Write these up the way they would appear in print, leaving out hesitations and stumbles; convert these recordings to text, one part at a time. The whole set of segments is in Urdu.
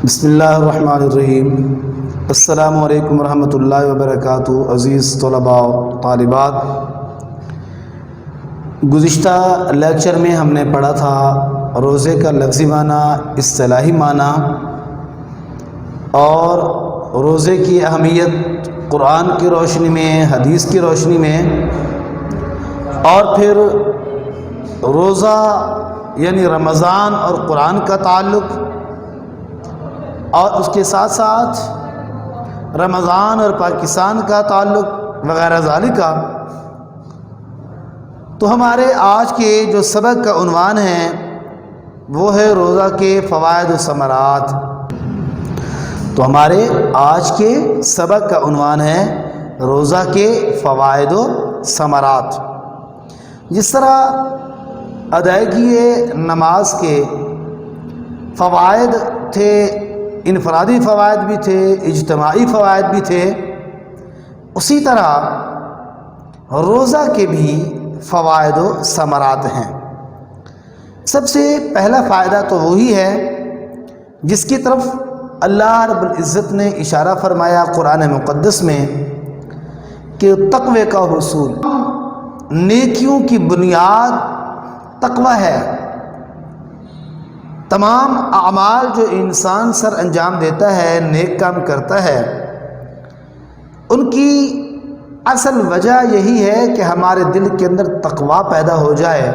بسم اللہ الرحمن الرحیم۔ السلام علیکم ورحمۃ اللہ وبرکاتہ۔ عزیز طلباء و طالبات، گزشتہ لیکچر میں ہم نے پڑھا تھا روزے کا لفظی معنی، اصطلاحی معنی اور روزے کی اہمیت قرآن کی روشنی میں، حدیث کی روشنی میں، اور پھر روزہ یعنی رمضان اور قرآن کا تعلق، اور اس کے ساتھ ساتھ رمضان اور پاکستان کا تعلق وغیرہ ذالک۔ تو ہمارے آج کے جو سبق کا عنوان ہے وہ ہے روزہ کے فوائد و ثمرات۔ تو ہمارے آج کے سبق کا عنوان ہے روزہ کے فوائد و ثمرات۔ جس طرح ادائیگی نماز کے فوائد تھے، انفرادی فوائد بھی تھے، اجتماعی فوائد بھی تھے، اسی طرح روزہ کے بھی فوائد و ثمرات ہیں۔ سب سے پہلا فائدہ تو وہی ہے جس کی طرف اللہ رب العزت نے اشارہ فرمایا قرآن مقدس میں کہ تقوی کا حصول، نیکیوں کی بنیاد تقوی ہے۔ تمام اعمال جو انسان سر انجام دیتا ہے، نیک کام کرتا ہے، ان کی اصل وجہ یہی ہے کہ ہمارے دل کے اندر تقوی پیدا ہو جائے،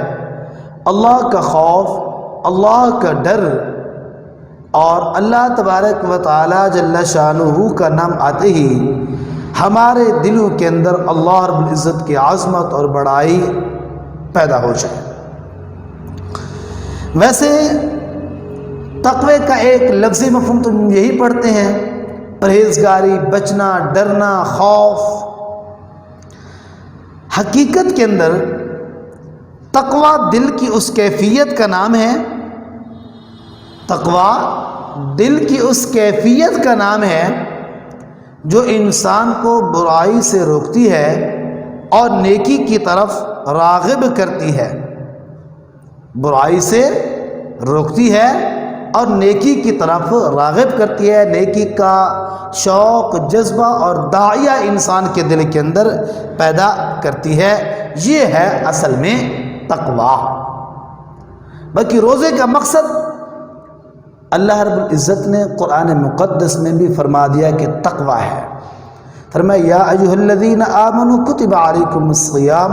اللہ کا خوف، اللہ کا ڈر، اور اللہ تبارک و تعالی جل شانہ کا نام آتے ہی ہمارے دلوں کے اندر اللہ رب العزت کی عظمت اور بڑائی پیدا ہو جائے۔ ویسے تقوی کا ایک لفظی مفہوم تو یہی پڑھتے ہیں، پرہیزگاری، بچنا، ڈرنا، خوف۔ حقیقت کے اندر تقوی دل کی اس کیفیت کا نام ہے، تقوی دل کی اس کیفیت کا نام ہے جو انسان کو برائی سے روکتی ہے اور نیکی کی طرف راغب کرتی ہے، برائی سے روکتی ہے اور نیکی کی طرف راغب کرتی ہے، نیکی کا شوق، جذبہ اور داعیہ انسان کے دل کے اندر پیدا کرتی ہے۔ یہ ہے اصل میں تقوی۔ باقی روزے کا مقصد اللہ رب العزت نے قرآن مقدس میں بھی فرما دیا کہ تقوی ہے۔ فرمایا یا ایھا الذین آمنوا کتب علیکم الصیام،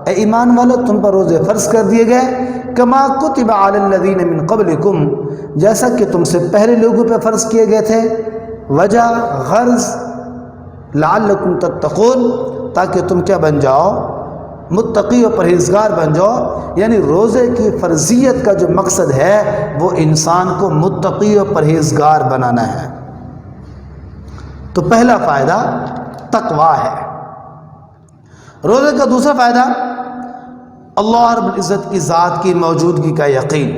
اے ایمان والو تم پر روزے فرض کر دیے گئے، کما کتب علی الذین من قبلکم، جیسا کہ تم سے پہلے لوگوں پہ فرض کیے گئے تھے، وجہ غرض لعلکم تتقون، تاکہ تم کیا بن جاؤ، متقی و پرہیزگار بن جاؤ۔ یعنی روزے کی فرضیت کا جو مقصد ہے وہ انسان کو متقی و پرہیزگار بنانا ہے۔ تو پہلا فائدہ تقوی ہے۔ روزے کا دوسرا فائدہ اللہ رب العزت کی ذات کی موجودگی کا یقین۔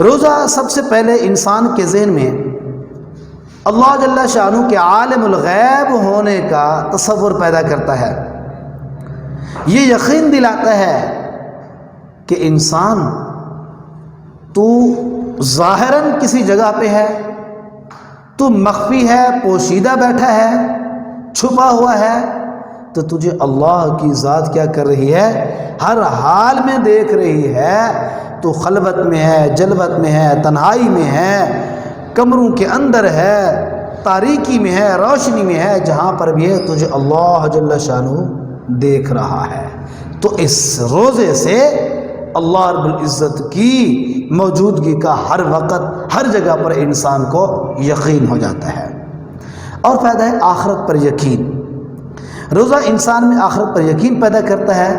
روزہ سب سے پہلے انسان کے ذہن میں اللہ جل شانہ کے عالم الغیب ہونے کا تصور پیدا کرتا ہے، یہ یقین دلاتا ہے کہ انسان تو ظاہراً کسی جگہ پہ ہے، تو مخفی ہے، پوشیدہ بیٹھا ہے، چھپا ہوا ہے، تو تجھے اللہ کی ذات کیا کر رہی ہے، ہر حال میں دیکھ رہی ہے۔ تو خلوت میں ہے، جلوت میں ہے، تنہائی میں ہے، کمروں کے اندر ہے، تاریکی میں ہے، روشنی میں ہے، جہاں پر بھی ہے تجھے اللہ جل شانہ دیکھ رہا ہے۔ تو اس روزے سے اللہ رب العزت کی موجودگی کا ہر وقت ہر جگہ پر انسان کو یقین ہو جاتا ہے۔ اور فائدہ ہے آخرت پر یقین۔ روزہ انسان میں آخرت پر یقین پیدا کرتا ہے،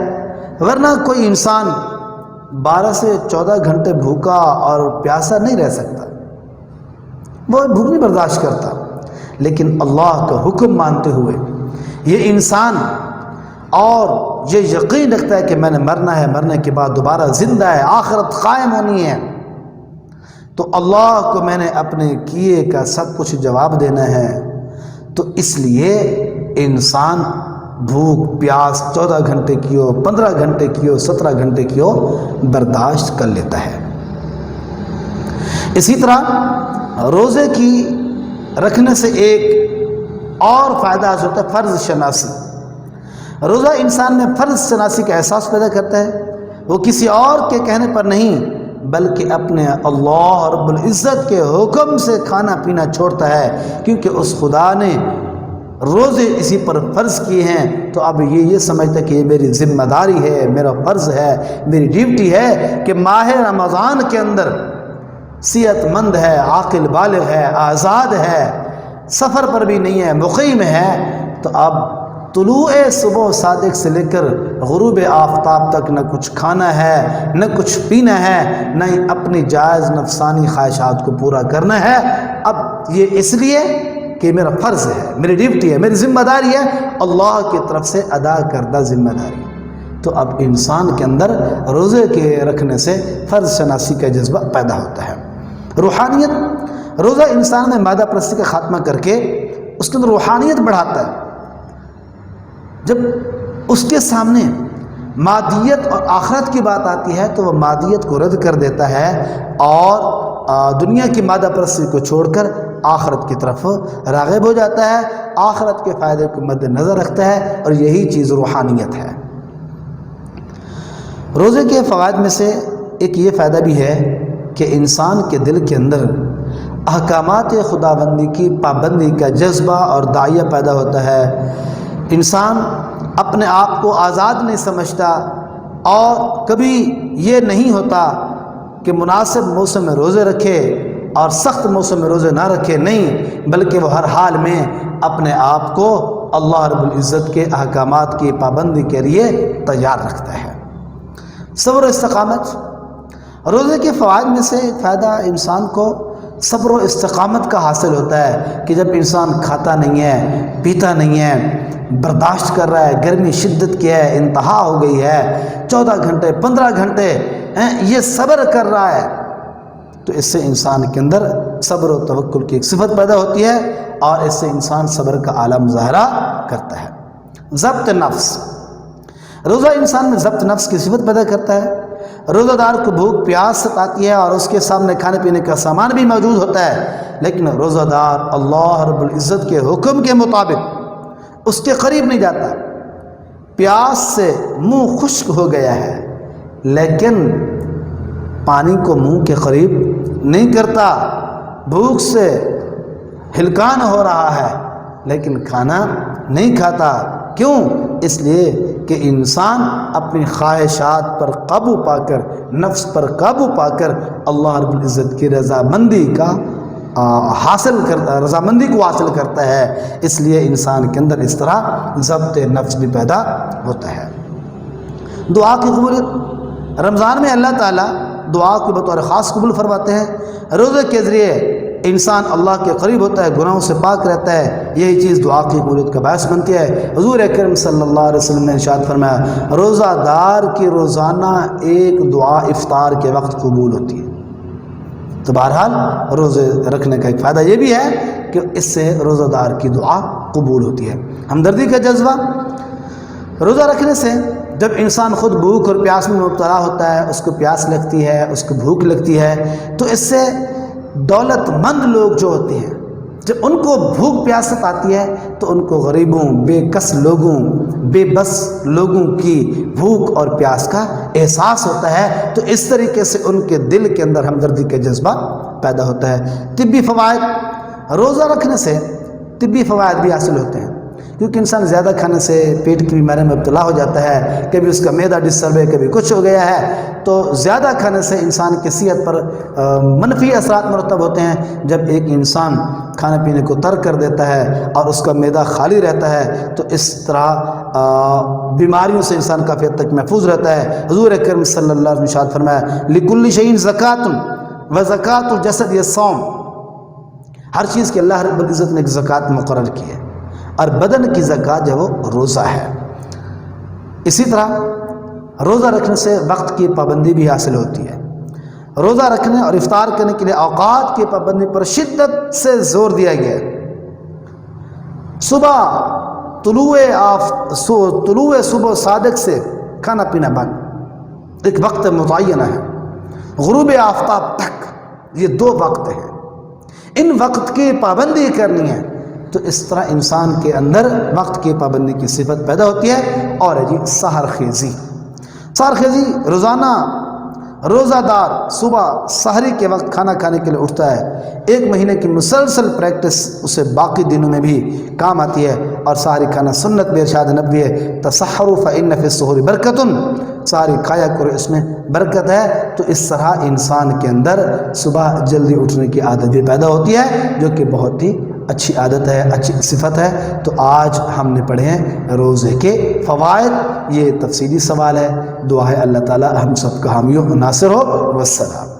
ورنہ کوئی انسان 12 سے 14 گھنٹے بھوکا اور پیاسا نہیں رہ سکتا، وہ بھوک نہیں برداشت کرتا، لیکن اللہ کا حکم مانتے ہوئے یہ انسان اور یہ یقین رکھتا ہے کہ میں نے مرنا ہے، مرنے کے بعد دوبارہ زندہ ہے، آخرت قائم ہونی ہے، تو اللہ کو میں نے اپنے کیے کا سب کچھ جواب دینا ہے، تو اس لیے انسان بھوک پیاس 14 گھنٹے کی ہو، 15 گھنٹے کی ہو، 17 گھنٹے کی ہو، برداشت کر لیتا ہے۔ اسی طرح روزے کی رکھنے سے ایک اور فائدہ حاصل ہوتا ہے فرض شناسی۔ روزہ انسان میں فرض شناسی کا احساس پیدا کرتا ہے، وہ کسی اور کے کہنے پر نہیں بلکہ اپنے اللہ رب العزت کے حکم سے کھانا پینا چھوڑتا ہے، کیونکہ اس خدا نے روزے اسی پر فرض کیے ہیں، تو اب یہ سمجھتا ہے کہ یہ میری ذمہ داری ہے، میرا فرض ہے، میری ڈیوٹی ہے کہ ماہ رمضان کے اندر صحت مند ہے، عاقل بالغ ہے، آزاد ہے، سفر پر بھی نہیں ہے، مقیم ہے، تو اب طلوع صبح صادق سے لے کر غروب آفتاب تک نہ کچھ کھانا ہے، نہ کچھ پینا ہے، نہ ہی اپنی جائز نفسانی خواہشات کو پورا کرنا ہے۔ اب یہ اس لیے کہ میرا فرض ہے، میری ڈیوٹی ہے، میری ذمہ داری ہے، اللہ کی طرف سے ادا کردہ ذمہ داری۔ تو اب انسان کے اندر روزے کے رکھنے سے فرض شناسی کا جذبہ پیدا ہوتا ہے۔ روحانیت، روزہ انسان میں مادہ پرستی کا خاتمہ کر کے اس کے اندر روحانیت بڑھاتا ہے۔ جب اس کے سامنے مادیت اور آخرت کی بات آتی ہے تو وہ مادیت کو رد کر دیتا ہے اور دنیا کی مادہ پرستی کو چھوڑ کر آخرت کی طرف راغب ہو جاتا ہے، آخرت کے فائدے کو مد نظر رکھتا ہے، اور یہی چیز روحانیت ہے۔ روزے کے فوائد میں سے ایک یہ فائدہ بھی ہے کہ انسان کے دل کے اندر احکامات خداوندی کی پابندی کا جذبہ اور داعیہ پیدا ہوتا ہے۔ انسان اپنے آپ کو آزاد نہیں سمجھتا، اور کبھی یہ نہیں ہوتا کہ مناسب موسم میں روزے رکھے اور سخت موسم میں روزے نہ رکھے، نہیں، بلکہ وہ ہر حال میں اپنے آپ کو اللہ رب العزت کے احکامات کی پابندی کے لیے تیار رکھتا ہے۔ صبر و استقامت، روزے کے فوائد میں سے ایک فائدہ انسان کو صبر و استقامت کا حاصل ہوتا ہے کہ جب انسان کھاتا نہیں ہے، پیتا نہیں ہے، برداشت کر رہا ہے، گرمی شدت کی ہے، انتہا ہو گئی ہے، 14 گھنٹے 15 گھنٹے یہ صبر کر رہا ہے، تو اس سے انسان کے اندر صبر و توکل کی ایک صفت پیدا ہوتی ہے، اور اس سے انسان صبر کا اعلیٰ مظاہرہ کرتا ہے۔ ضبط نفس، روزہ انسان میں ضبط نفس کی صفت پیدا کرتا ہے۔ روزہ دار کو بھوک پیاس ستاتی ہے اور اس کے سامنے کھانے پینے کا سامان بھی موجود ہوتا ہے، لیکن روزہ دار اللہ رب العزت کے حکم کے مطابق اس کے قریب نہیں جاتا۔ پیاس سے منہ خشک ہو گیا ہے لیکن پانی کو منہ کے قریب نہیں کرتا، بھوک سے ہلکان ہو رہا ہے لیکن کھانا نہیں کھاتا۔ کیوں؟ اس لیے کہ انسان اپنی خواہشات پر قابو پا کر، نفس پر قابو پا کر اللہ رب العزت کی رضامندی کا رضامندی کو حاصل کرتا ہے، اس لیے انسان کے اندر اس طرح ضبط نفس بھی پیدا ہوتا ہے۔ دعا کی قبولیت، رمضان میں اللہ تعالیٰ دعا کو بطور خاص قبول فرماتے ہیں۔ روزے کے ذریعے انسان اللہ کے قریب ہوتا ہے، گناہوں سے پاک رہتا ہے، یہی چیز دعا کی قبولیت کا باعث بنتی ہے۔ حضور اکرم صلی اللہ علیہ وسلم نے ارشاد فرمایا، روزہ دار کی روزانہ ایک دعا افطار کے وقت قبول ہوتی ہے۔ تو بہرحال روزے رکھنے کا ایک فائدہ یہ بھی ہے کہ اس سے روزہ دار کی دعا قبول ہوتی ہے۔ ہمدردی کا جذبہ، روزہ رکھنے سے جب انسان خود بھوک اور پیاس میں مبتلا ہوتا ہے، اس کو پیاس لگتی ہے، اس کو بھوک لگتی ہے، تو اس سے دولت مند لوگ جو ہوتے ہیں جب ان کو بھوک پیاست آتی ہے تو ان کو غریبوں، بے کس لوگوں، بے بس لوگوں کی بھوک اور پیاس کا احساس ہوتا ہے، تو اس طریقے سے ان کے دل کے اندر ہمدردی کا جذبہ پیدا ہوتا ہے۔ طبی فوائد، روزہ رکھنے سے طبی فوائد بھی حاصل ہوتے ہیں، کیونکہ انسان زیادہ کھانے سے پیٹ کی بیماری میں مبتلا ہو جاتا ہے، کبھی اس کا معدہ ڈسٹرب ہے، کبھی کچھ ہو گیا ہے، تو زیادہ کھانے سے انسان کی صحت پر منفی اثرات مرتب ہوتے ہیں۔ جب ایک انسان کھانے پینے کو ترک کر دیتا ہے اور اس کا معدہ خالی رہتا ہے تو اس طرح بیماریوں سے انسان کافی حد تک محفوظ رہتا ہے۔ حضور اکرم صلی اللہ علیہ وسلم نے ارشاد فرمایا، لِكُلِّ شَيْءٍ زَكَاةٌ وَزَكَاةُ الْجَسَدِ الصَّوْمُ، ہر چیز کے اللہ رب العزت نے ایک زکوٰۃ مقرر کی ہے، اور بدن کی زکوٰۃ جو وہ روزہ ہے۔ اسی طرح روزہ رکھنے سے وقت کی پابندی بھی حاصل ہوتی ہے۔ روزہ رکھنے اور افطار کرنے کے لیے اوقات کی پابندی پر شدت سے زور دیا گیا ہے۔ صبح طلوع صبح صادق سے کھانا پینا بند، ایک وقت متعینہ ہے۔ غروب آفتاب تک یہ 2 وقت ہیں، ان وقت کی پابندی کرنی ہے، تو اس طرح انسان کے اندر وقت کی پابندی کی صفت پیدا ہوتی ہے۔ اور ہے جی سحر خیزی، سحر خیزی روزانہ روزہ دار صبح سحری کے وقت کھانا کھانے کے لیے اٹھتا ہے، 1 مہینے کی مسلسل پریکٹس اسے باقی دنوں میں بھی کام آتی ہے، اور سحری کھانا سنت میں ارشاد نبوی ہے تسحروا فإن فی السحور برکۃ، سحری کھایا کرو اس میں برکت ہے۔ تو اس طرح انسان کے اندر صبح جلدی اٹھنے کی عادت بھی پیدا ہوتی ہے، جو کہ بہت ہی اچھی عادت ہے، اچھی صفت ہے۔ تو آج ہم نے پڑھے ہیں روزے کے فوائد، یہ تفصیلی سوال ہے، دعا ہے اللہ تعالی ہم سب کا حامی و ناصر ہو۔ والسلام۔